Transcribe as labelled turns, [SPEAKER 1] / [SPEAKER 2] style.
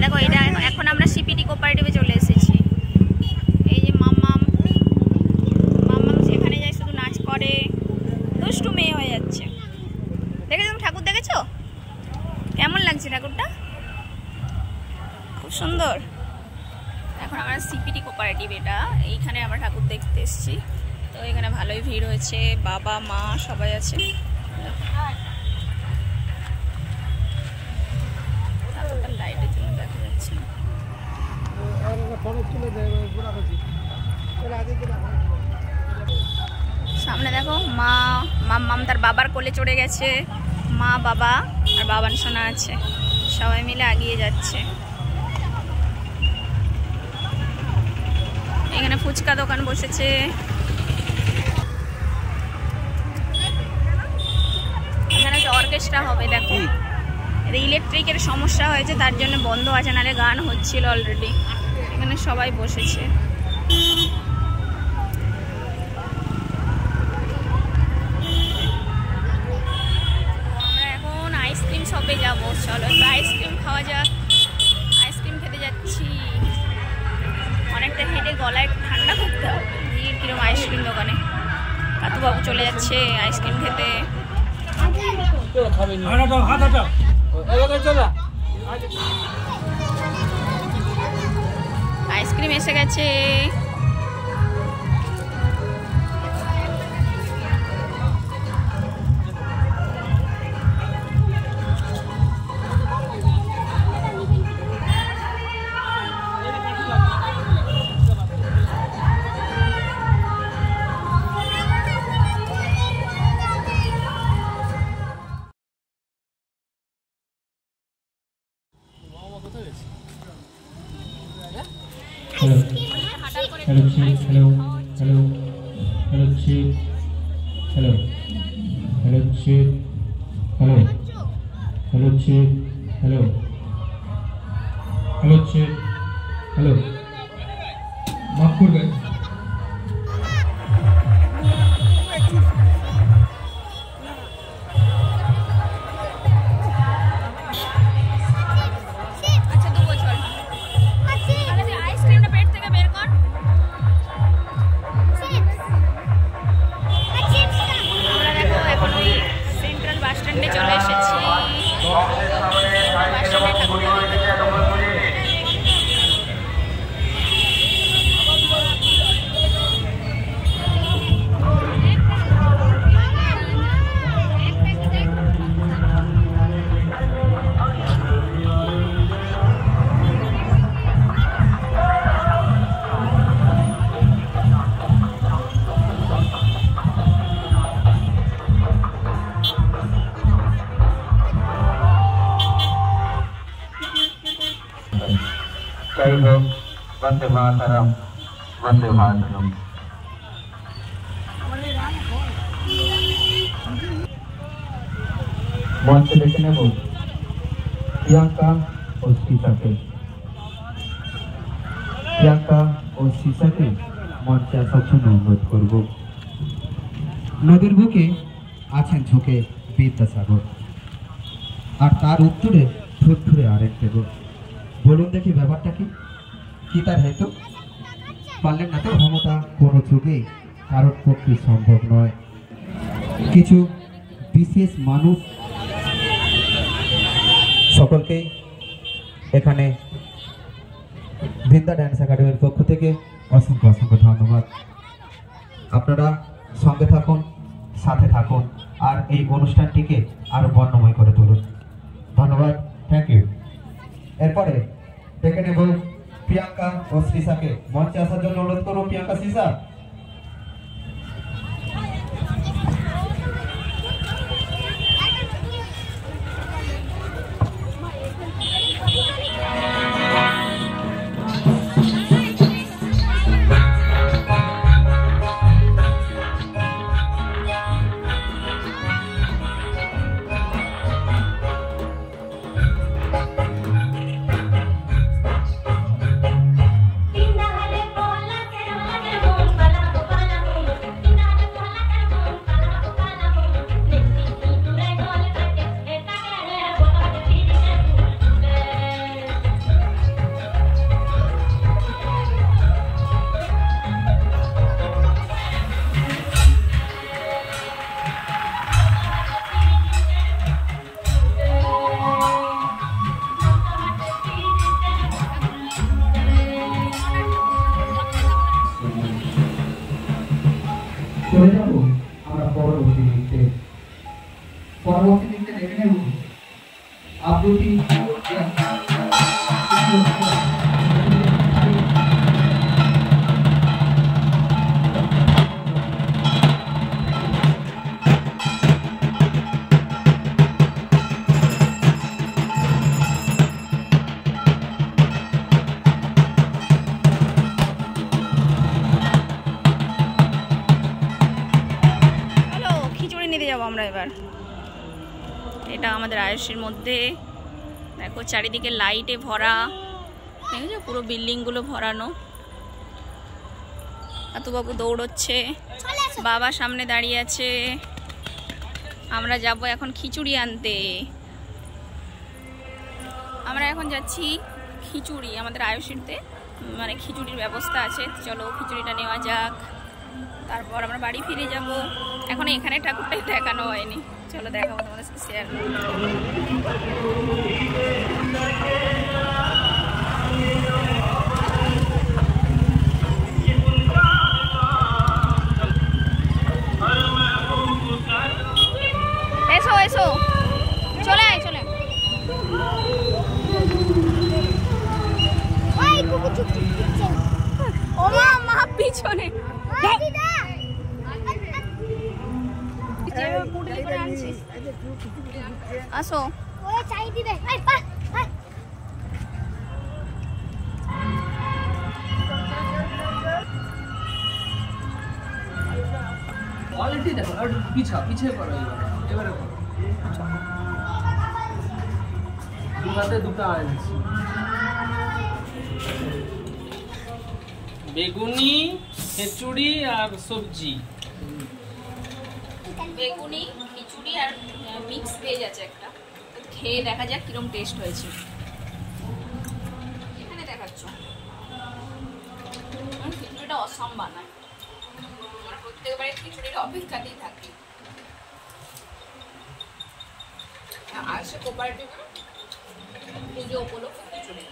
[SPEAKER 1] দেখো এটা এখন আমরা সিপিটি কোঅপারেটিভে চলে এসেছি। এই যে মাম্মাম সেখানে যায় শুধু নাচ করে, দুষ্টু মেয়ে হয়ে যাচ্ছে। দেখেছো ঠাকুর, দেখেছো কেমন লাগছে ঠাকুরটা? খুব সুন্দর। এখন আমরা সিপিটি কোঅপারেটিভ, এটা এইখানে আমরা ঠাকুর দেখতে এসেছি। তো এখানে ভালোই ভিড় হয়েছে, বাবা মা সবাই আছে। লাইটের জন্য দেখা যাচ্ছে না। সামনে দেখো মাম্মাম তার বাবার কোলে চড়ে গেছে। মা বাবা আর বাবান সোনা আছে, সবাই মিলে এগিয়ে যাচ্ছে। এখানে ফুচকা দোকান বসেছে। এখানে অর্কেস্ট্রা হবে, দেখো ইলেকট্রিকের সমস্যা হয়েছে তার জন্য বন্ধ আছে, নাহলে গান হচ্ছিল অলরেডি। এখানে সবাই বসেছে। আমরা এখন আইসক্রিম শপে যাবো, চলো একটু আইসক্রিম খাওয়া যাক। আইসক্রিম খেতে যাচ্ছি। অনেকটা হেঁটে গলায় ঠান্ডা করতে হবে। ভিড় কিরম আইসক্রিম দোকানে। কাতুবাবু চলে যাচ্ছে আইসক্রিম খেতে। আইসক্রিম এসে গেছে।
[SPEAKER 2] Hello, hello chief, hello, hello, hello chief, hello, hello chief, hello, hello chief, hello, hello chief, hello. माफ करবেন।
[SPEAKER 1] চলে এসেছি।
[SPEAKER 3] जय हो, वंदे मातरम, वंदे मातरम। मंच देखे नेब प्रियंका और शीशा के। प्रियंका और शीशा के मंचे आसार जन्य अनुरोध करब। नदीर बुके आছেন ঝুঁকে বিদ্যাসাগর, আর তার উত্তরে থুরথুরে আরেক দেব। বলুন দেখি ব্যাপারটা কি তার হেতু? পারলেন না তো? ক্ষমতা কোনো যুগেই কারোর পক্ষে সম্ভব নয়। কিছু বিশেষ মানুষ সকলকে এখানে বৃন্দা ড্যান্স একাডেমির পক্ষ থেকে অসংখ্য অসংখ্য ধন্যবাদ। আপনারা সঙ্গে থাকুন, সাথে থাকুন, আর এই অনুষ্ঠানটিকে আরো বর্ণময় করে তুলুন। ধন্যবাদ, থ্যাংক ইউ। এরপরে ডেকে নেব প্রিয়াঙ্কা ও শ্রীষাকে। মঞ্চে আসার জন্য অনুরোধ করব প্রিয়াঙ্কা, শ্রীষা।
[SPEAKER 4] Para
[SPEAKER 3] চলে যাব আমরা পরবর্তী নৃত্যে দেখে নেব আবৃত্তি।
[SPEAKER 1] নিতে যাবো আমরা এবার। এটা আমাদের আয়ুষের মধ্যে দেখো চারিদিকে লাইটে ভরা, দেখেছো পুরো বিল্ডিংগুলো ভরানো। আতুবাবু দৌড়চ্ছে, বাবা সামনে দাঁড়িয়ে আছে। আমরা যাব এখন খিচুড়ি আনতে। আমরা এখন যাচ্ছি খিচুড়ি, আমাদের আয়ুষেরতে মানে খিচুড়ির ব্যবস্থা আছে। চলো খিচুড়িটা নেওয়া যাক, তারপর আমরা বাড়ি ফিরে যাব। এখন এখানে ঠাকুরটাই দেখানো হয়নি, চলো দেখাবো তোমাদের সাথে শেয়ার। এসো এসো, চলে আয় চলে। ও মা, মা পিছনে আসো।
[SPEAKER 4] অলরেডি দেখো, আর পিছিয়ে করো, এবারে করো। দুটাতে দুটো আনছি, বেগুনি, খিচুড়ি আর সবজি।
[SPEAKER 1] বেগুনি, খিচুড়ি আর মিক্স ভেজ আছে একটা, খেয়ে দেখা যাক কিরম টেস্ট হয়েছে। এখানে দেখাচ্ছ খিচুড়িটা অসম বানায়, আমরা প্রত্যেকবারে খিচুড়ির অপেক্ষাতেই থাকি। আর সে কোপারেটিভ পুজো উপলক্ষে খিচুড়ি।